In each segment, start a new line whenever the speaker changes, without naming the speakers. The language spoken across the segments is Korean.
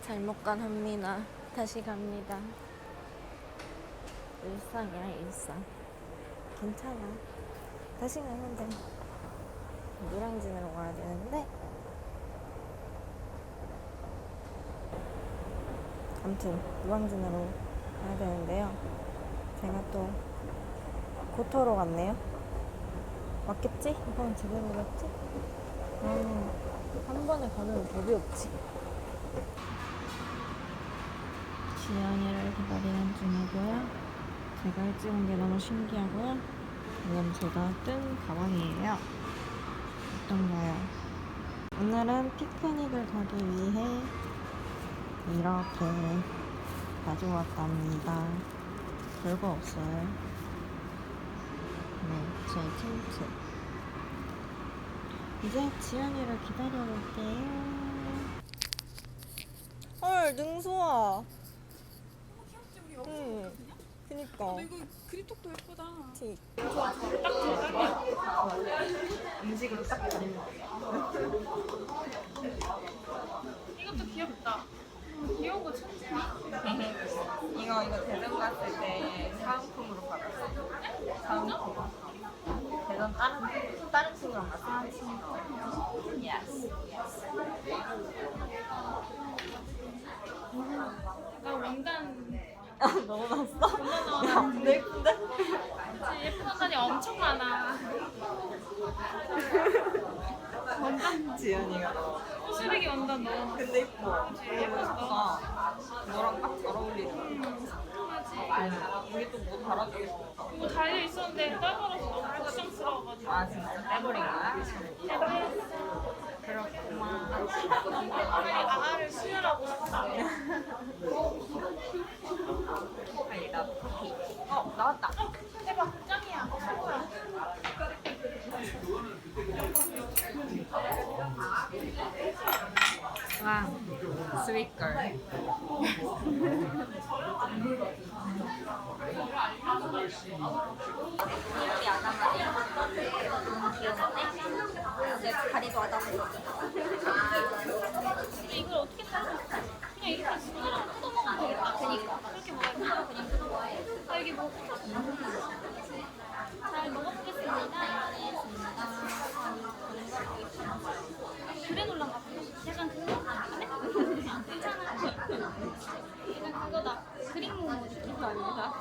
잘못 간 한미나 다시 갑니다. 일상이야 일상. 괜찮아. 다시 가면 돼. 노량진으로 가야 되는데 아무튼 노량진으로 가야 되는데요. 제가 또 고터로 갔네요. 맞겠지? 이건 제대로겠지? 한 번에 가면 법이 없지. 지연이를 기다리는 중이고요. 제가 일찍 온 게 너무 신기하고요. 이건 제가 뜬 가방이에요. 어떤가요? 오늘은 피크닉을 가기 위해 이렇게 가져왔답니다. 별거 없어요. 네, 제 텐트. 이제 지연이를 기다려볼게요. 헐, 능수아.
귀엽지 우리 여기서
응.
먹거든요?
그니까.
너 이거 그립톡도 예쁘다.
티.
음식으로 딱 가리는 거.
이것도 귀엽다. 귀여운 거 찾지마.
이거 대전 갔을 때 사은품으로 받았어. 사은품. 대전 다른 친구랑 갔어. 예스.
약간 원단
너무 났어?
원단
야, 근데 예쁜데?
그치, 예쁜 원단이 엄청 많아. 원단
지연이가 너.
쓰레기 원단 넣어놨어.
근데 예뻐.
그치, 예뻐서 넣어놨어.
너랑 딱 잘 어울리는.
상큼하지.
우리 또 뭐 달아주겠어.
이거 달려 있었는데 떨궈서 걱정스러워가지고.
아 진짜 빼버린 거야?
그렇구만. 빨리 아아를 수혈하고 싶어.
아니 나도 커피. 나왔다.
대박, 짱이야. 최고야.
와, 스윗걸.
우리 아담하네. 너무 귀여운데? 이제 다리도 아담해.
근데 이걸 어떻게 따져? 그냥 이렇게 손으로 뜯어먹으면 되겠다.
그니까.
그렇게 먹어야 돼.
그냥 뜯는 거예요.
아, 여기 뭐 잘 먹어보겠습니다. 그래놀라 같아. 약간 그거 같은데? 괜찮아. 약간 그거다. 그릭 모모 느낌 아니야?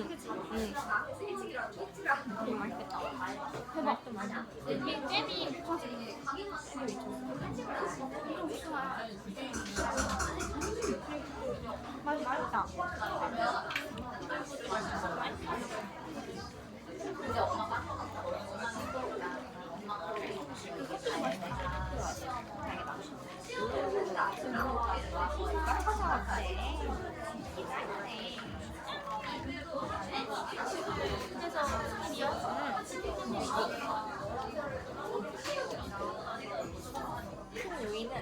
그치?
되게 맛있겠다.
대박. 이게 잼이 붙어서 있는
맛있다.
그래서 무슨 일이야?
큰 요인은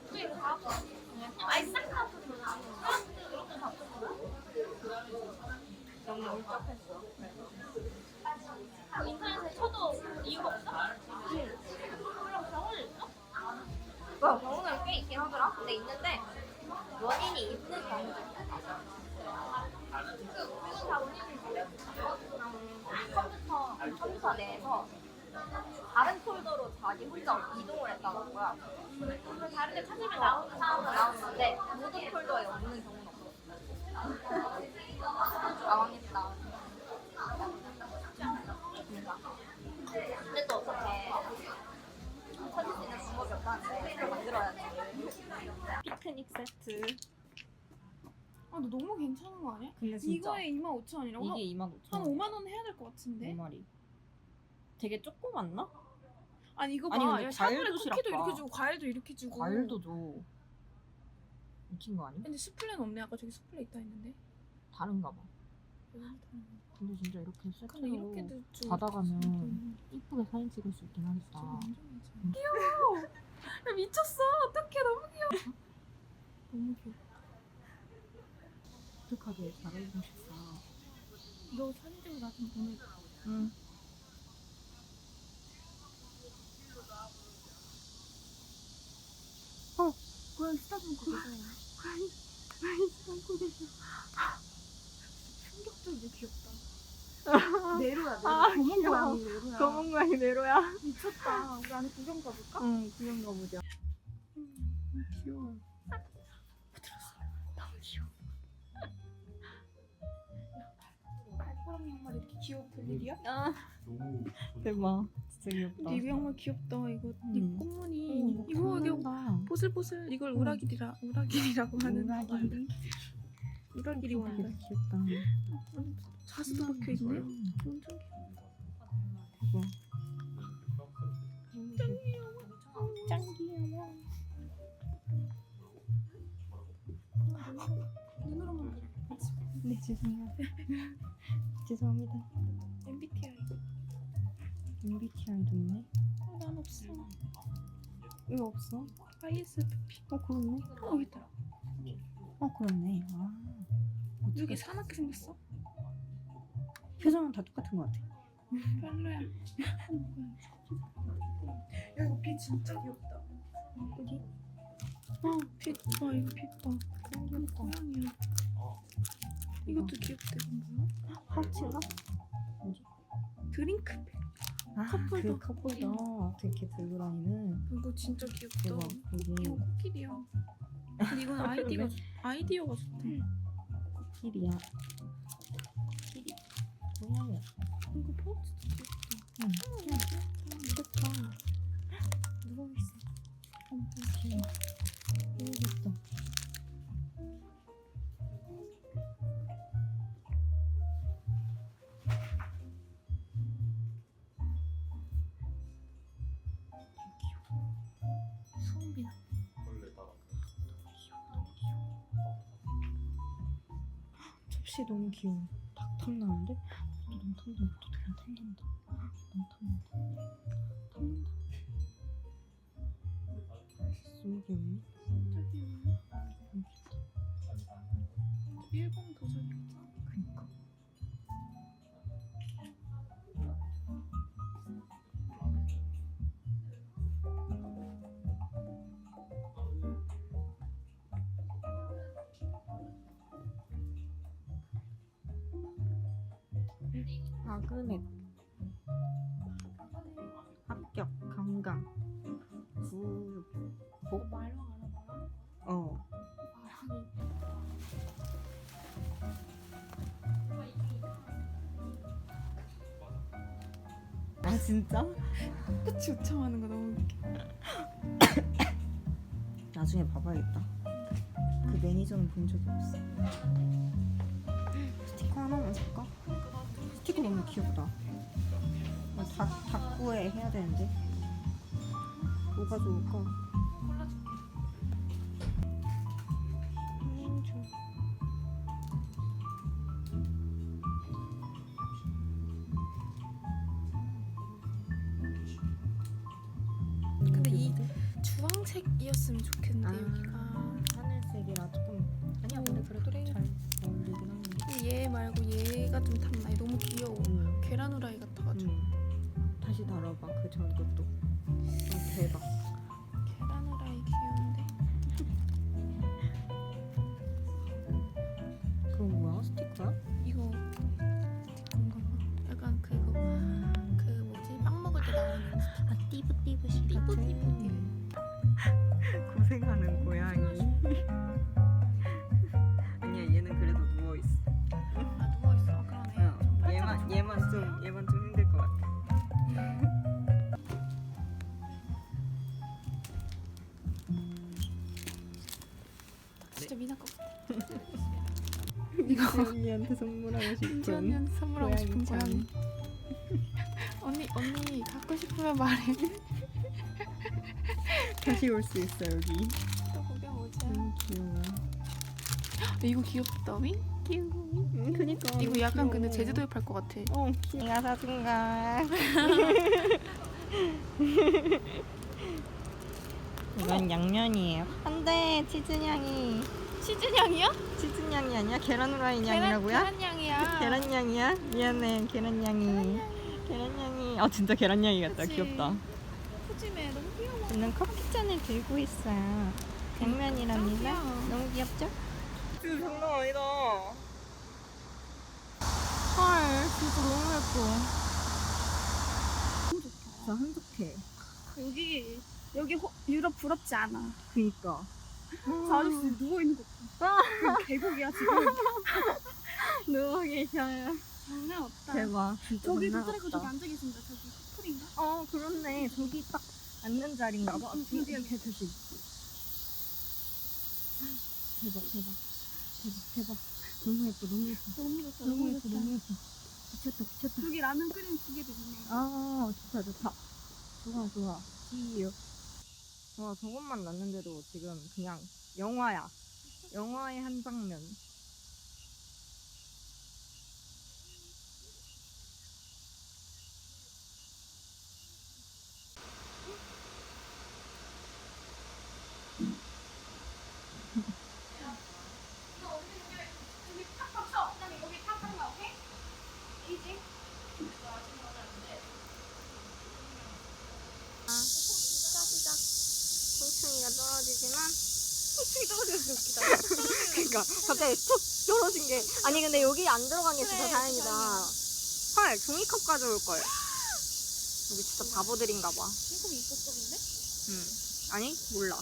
또 이거 다 아파. 아니 싹다 아파. 이렇게 다 아파.
너무 울적했어.
그 인터넷에 쳐도 이유가 없어? 그럼 병원에 있어?
병원은 꽤 있긴 하더라. 근데 있는데 원인이 있는 경우도 있다.
그건 다 원인이 뭐야?
컴퓨터 내에서 다른 폴더로 자기 혼자 이동을 했다는 거야.
그럼 다른 데 찾으면
나오는데 모든 폴더에 없는 경우는 없어. 당황했다. 그러니까. 근데 또 어떻게 찾을 수 있는 방법이 없다는데 그걸 만들어야지.
피크닉 세트.
아, 너 너무 괜찮은 거 아니야?
근데 진짜
이거에 25,000원이라고?
이게 25,000원.
한 5만 원 해야 될 것 같은데?
내 말이. 되게 조그맣나?
아니 이거
아니,
봐.
근데
야, 샤브레
과일도
쿠키도
시락 봐.
이렇게 주고 과일도 이렇게 주고.
과일도 줘.
미친 거 아니야?
근데 수플레는 없네. 아까 저기 수플레 있다 했는데.
다른가 봐. 근데 진짜 이렇게
근데
세트로
이렇게도 좀
받아가면 이쁘게 사진 찍을 수 있긴 하겠다.
귀여워. 야, 미쳤어. 어떡해. 너무 귀여워. 너무 귀여워.
독특하게 잘 입으셨어.
너 사진 찍고 나 좀 보내줘.
응.
고양이 쓰다듬고 계세요. 고양이 쓰다듬고 계세요. 충격적이게 귀엽다. 네로야, 네로. 검은 고양이 네로야.
검은 고양이 네로야.
미쳤다. 우리 안에 구경 가볼까?
응, 구경 가보자.
귀여워.
너무 귀여워. 발가락 양말 이렇게 귀여울 일이야?
아,
너무
대박. 진짜 귀엽다.
근데 이 양말 귀엽다. 이거 네 꽃무늬.
오,
이거 이게
다
보슬보슬. 이걸 우라길이라고 하는
우라길.
우라길이 원다.
귀엽다.
자수도 박혀 있네. 완전 귀여워.
짱 귀여워.
눈으로만
네, 죄송해요. 죄송합니다.
MBTI.
MBTI도 있네.
난 없어.
왜 없어?
ISFP.
그렇네.
여기 있다.
그렇네. 아,
여기 사납게 생겼어.
표정은 다 똑같은 것 같아.
별로야. 야 이거 빛 진짜 귀엽다.
여기?
빛 봐. 이거 빛 봐.
귀엽다.
고양이야. 이것도 귀엽대. 이건 뭐야?
하우치가?
드링크백.
그 컵홀더 이렇게 들고 다니는.
이거 진짜 귀엽다.
대박.
이거
이게
코끼리야. 근데 이건 아이디어가 좋대.
길이야. 길이. 고양이야.
이거 파우치도 귀엽다.
귀엽다. 누워있어. 귀여워. 너무 귀엽다.
수은비나.
접시 너무 귀여워. 탁나는데? 너무 탐난다. 너무 탐난다. 너무 탐난다. 탐난다. 너무 귀엽네.
진짜 귀여워.
너무 귀엽다.
일본 도자기.
그니까. 아그넷 합격 감강 구
말로 알아봐.
어. 아 진짜?
똑같이 우창하는 거 너무 웃겨.
나중에 봐봐야겠다. 그 매니저는 본 적이 없어. 스티커 하나만 살까? 스티커 너무 귀엽다. 닭구에 해야 되는데 뭐가 좋을까?
골라줄게.
좋아.
근데 이 주황색이었으면 좋겠는데 여기가.
하늘색이라 조금 아니야. 근데 그래도
그래.
잘 어울리긴 하는데.
얘 말고 얘가 좀 탐나. 얘 너무 귀여워. 계란 후라이 같아가지고.
다시 달아봐. 그 전격도. 대박.
계란 후라이 귀여운데.
그건 뭐야? 스티커야?
이거 스티커인가 봐. 약간 그거 그 뭐지? 빵 먹을 때 나오는
아 띠부띠부시
띠부띠부.
고생하는 고양이. 아니야 얘는 그래도 누워 있어.
아 누워있어. 아, 그러네.
얘만 좀 힘들 것 같아.
진짜 미나 것 같아.
이거 언니한테 선물하고 싶은
민지 언니한테 선물하고 싶은
고양이
고양이. 언니 갖고 싶으면 말해.
다시 올 수 있어 여기.
또 구경 오자.
귀여워.
이거 귀엽다. 윙큐.
그니까.
이거 약간 근데 제주도에 팔 것 같아.
내가 사준 거. 이건 양면이에요. 안돼 치즈냥이.
치즈냥이야?
치즈냥이 아니야? 계란 후라이 냥이라고요?
계란냥이야.
계란냥이야? 미안해 계란냥이. 계란냥이. 아 진짜 계란냥이 같다.
그치.
귀엽다.
푸짐해. 너무 귀여워.
저는 커피잔을 들고 있어요. 양면이랍니다.
귀여워.
너무 귀엽죠? 진짜 장난 아니다. 헐, 진짜 너무 예뻐. 진짜 한적해.
여기 유럽 부럽지 않아.
그니까.
저 아저씨 누워 있는 거 봐. 계곡이야 지금.
누워 계셔요.
장난 없다.
대박. 진짜
저기
장난
도트레고 저기
없다.
앉아 계신다. 저기 커플인가?
그렇네. 저기 딱 앉는 자리인가 봐.
어디
이렇게 조심. 대박, 대박. 대박, 대박. 너무 예뻐, 너무 예뻐.
너무 좋다.
너무 예뻐, 너무 예뻐. 미쳤다, 미쳤다.
저기 라면 끓이는 기계도 있네.
좋다, 좋다. 좋아, 좋아. 귀여워. 와, 저것만 났는데도 지금 그냥 영화야. 영화의 한 장면. 송충이가 떨어지지만 송충이 떨어지면 웃기다. 그러니까 갑자기 툭 떨어진 게 아니 근데 여기 안 들어간 게 진짜 다행이다. 헐 종이컵 가져올 걸. 여기 진짜 바보들인가 봐.
계곡이 있었었는데?
응. 아니 몰라.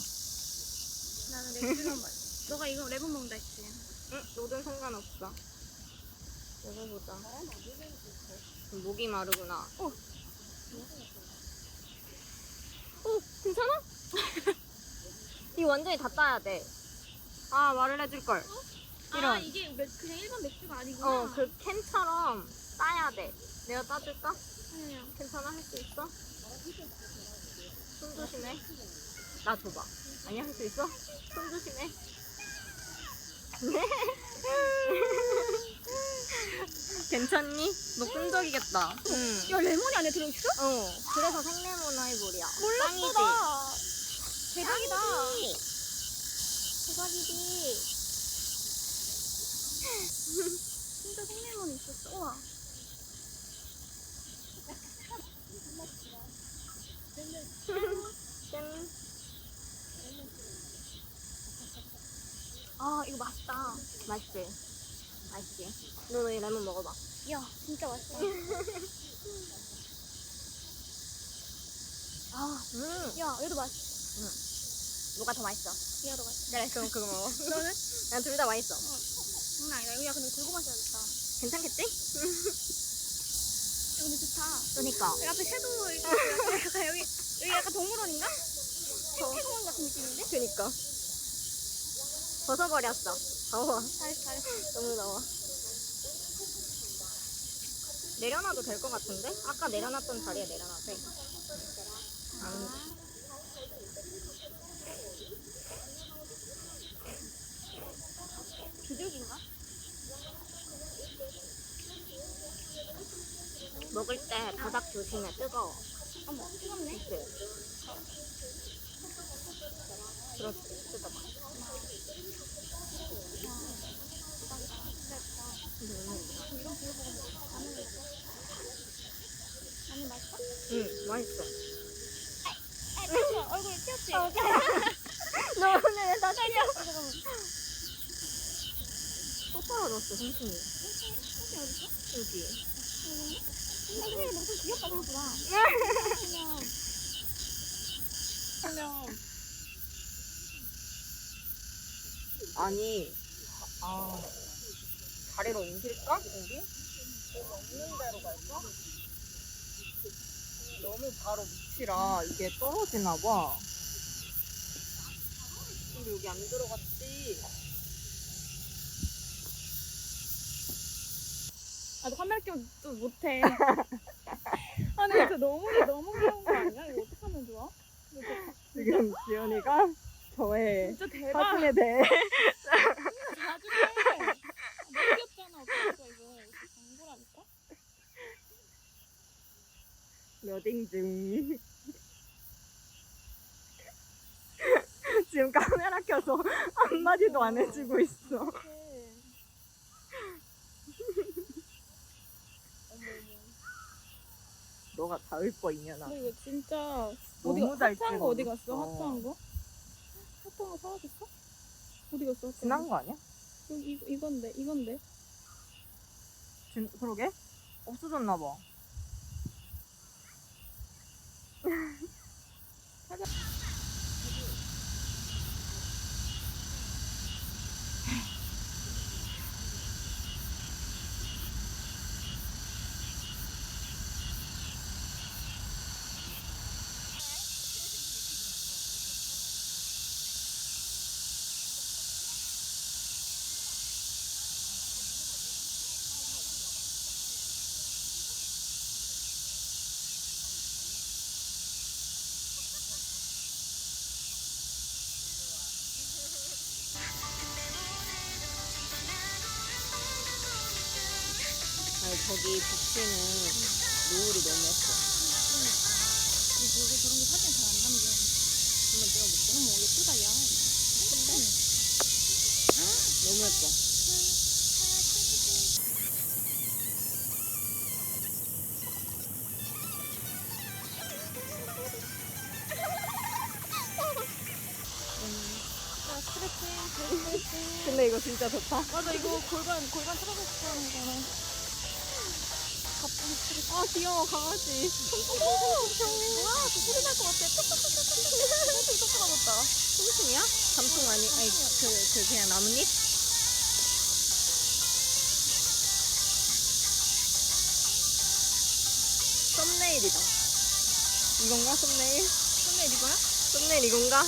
나는 맥주만 마셔. 너가 이거 레몬 먹는다 했지.
응 노든 상관없어. 먹어보자. 목이 마르구나. 괜찮아? 이거 완전히 다 따야 돼. 아 말을 해줄 걸. 이런.
이게 그냥 일반 맥주가 아니구나.
그 캔처럼 따야 돼. 내가 따줄까?
아니야.
괜찮아? 할 수 있어? 손 조심해. 나 줘봐. 아니 할 수 있어? 손 조심해. 괜찮니? 너 끈적이겠다. 응.
야 레몬이 안에 들어있어?
그래서 생레몬 하이볼이야.
몰랐어 나. 대박이다.
대박이지.
진짜 생레몬이 있었어. 우와.
짠.
이거 맛있다.
맛있지? 맛있지? 너 이 레몬 먹어봐.
야 진짜 맛있다. 야 얘도 맛있어.
뭐가 더 맛있어?
얘가 더 맛있어.
그래 그럼 그거 먹어.
너는?
난 둘 다 맛있어.
장난 아니다. 이거 야 근데 들고 마셔야겠다. 야,
괜찮겠지?
근데 좋다.
그러니까.
여기 앞에 섀도우 이렇게 약간 여기 약간 동물원인가? 생태공원 같은 느낌인데?
그니까. 벗어버렸어. 더워.
잘했어 잘했어.
너무 더워. 내려놔도 될 것 같은데? 아까 내려놨던 자리에 내려놔도 돼.
비둘기인가?
먹을 때 바닥 조심해. 뜨거워.
어머 뜨겁네.
그치? 그렇지. 뜯어봐.
아니 맛있어?
응, 맛있어.
얼굴 튀었지?
너 오늘 나 튀어.
잠깐만.
또 떨어졌어, 송순이.
어딨어?
여기.
선생님이 엄청 귀엽다 생각보다. 그냥
아니, 다리로 옮길까? 우리? 없는 데로 갈까? 너무 바로 밑이라 이게 떨어지나 봐. 우리 여기 안 들어갔지?
너 카메라 켜면 또 못해. 아니 이거 너무 귀여운 거 아니야? 이거 어떻게 하면 좋아?
지금 지연이가 저의
진짜 대박.
사진에 대해
자주
미팅 중. 지금 카메라 켜서 한마디도 안 해주고 있어. 너가 닿을 거 있냐나.
근데 이거 진짜
너무 잘
핫한 거 어디
찍어줬어.
갔어? 핫한 거? 핫한 거 사라졌어? 어디 갔어? 핫한
지난
거?
거 아니야?
여기 이건데.
그러게? 없어졌나 봐. 아니, 저기 비치는 노을이 너무 예뻐.
이거 저런 거 사진 잘 안 남겨.
한번 찍어볼게.
어머 예쁘다 야.
너무 예뻐. 근데 이거 진짜 좋다.
맞아 이거 골반 틀어서 하는 거라. 가쁜 스트레스.
아, 귀여워, 강아지.
와, 그 소리 날 것 같아. 톡톡톡톡톡 떨어졌다.
송순이야? 잠통 아니, 그냥 나뭇잎? 썸네일이다. 이건가, 썸네일?
썸네일 이거야?
썸네일 이건가?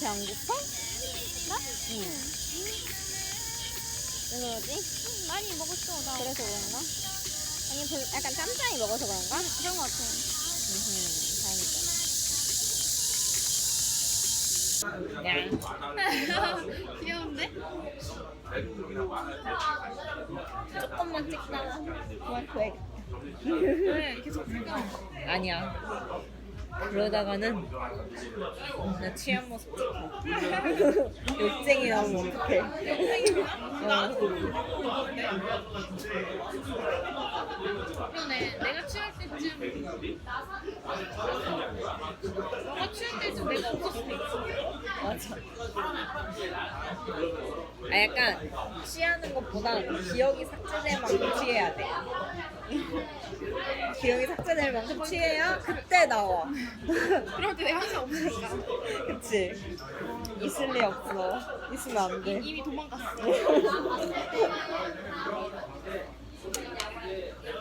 배 안 고파? 나? 응. 왜 그러지?
많이 먹었어 나.
그래서 그런가? 아니, 약간 짬짬이 먹어서 그런가?
그런 것 같아.
다행이다.
귀여운데?
조금만 찍다가 그만둬야겠다.
왜 계속 찍어?
아니야. 그러다가는 나 취한 모습 찍어. 욕쟁이 나오면 어떡해.
그러네. 내가 취할 때쯤 너가 취할 때쯤 내가 없을 수도 있어.
맞아. 아, 약간 취하는 것보다 기억이 삭제될 만큼 취해야 돼. 기억이 삭제될 만큼 취해야 그때 나와.
그럴 때 내가 항상 없으니까.
그치? 있을 리 없어. 있으면 안 돼.
이미 도망갔어.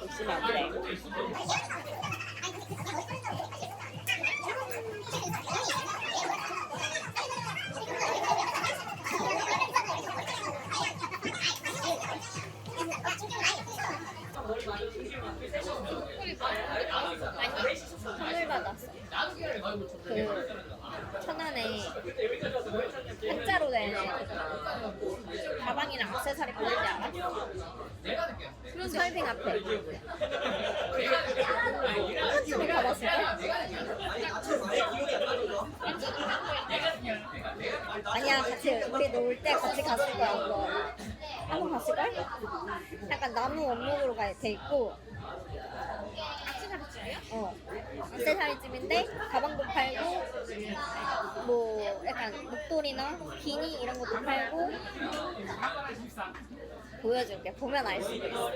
있으면 안 돼.
액자로 된 가방이랑 액세서리 파는지 알아? 그런 설빙 앞에 한쪽에 가봤을 때? 아니야, 같이 우리 놀 때 같이 갔을 거야. 그거 한번 갔을걸? 약간 나무 원목으로 돼 있고 액세서리집인데 가방도 팔고 뭐 약간 목도리나 비니 이런 것도 팔고. 보여줄게. 보면 알 수도 있어.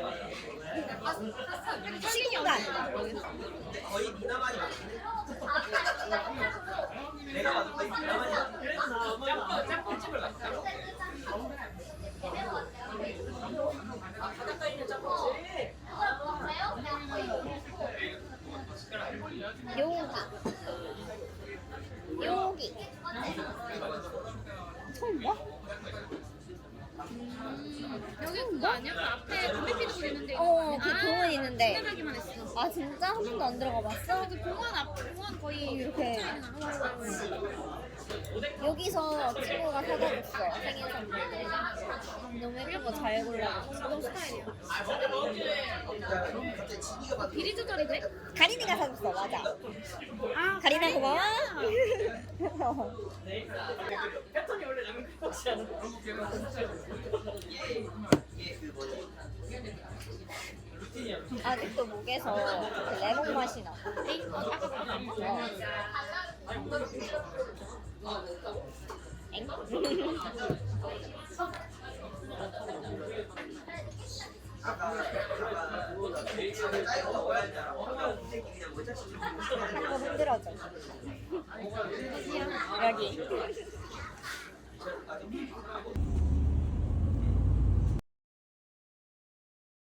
시기가 아니야.
거의 미나만이 맞는데? 내가 봐도 거의 미나만이 맞는데? 짬뽕집을 갔다. 바닷가에 있는 짬뽕집.
여기 처음 봐?
여기 그거 아니야? 그 앞에 담배피는 거 있는데.
그 공원 있는데.
생각하기만 했어.
아 진짜? 한 번도 안 들어가 봤어?
그 공원 거의
이렇게 여기서 친구가 사다 줬어. 생일 선물. 너무 예쁜 거 잘 골라줬어.
너 스타일이야.
갑자기 지기가 막
비리 조절이 돼?
가린이가 사줬어. 맞아.
아,
가린아 고마워.
패턴이 원래 나는 확실하는
아직도 목에서 그 레몬 맛이 나. 엥? 한번 흔들어줘. 여기.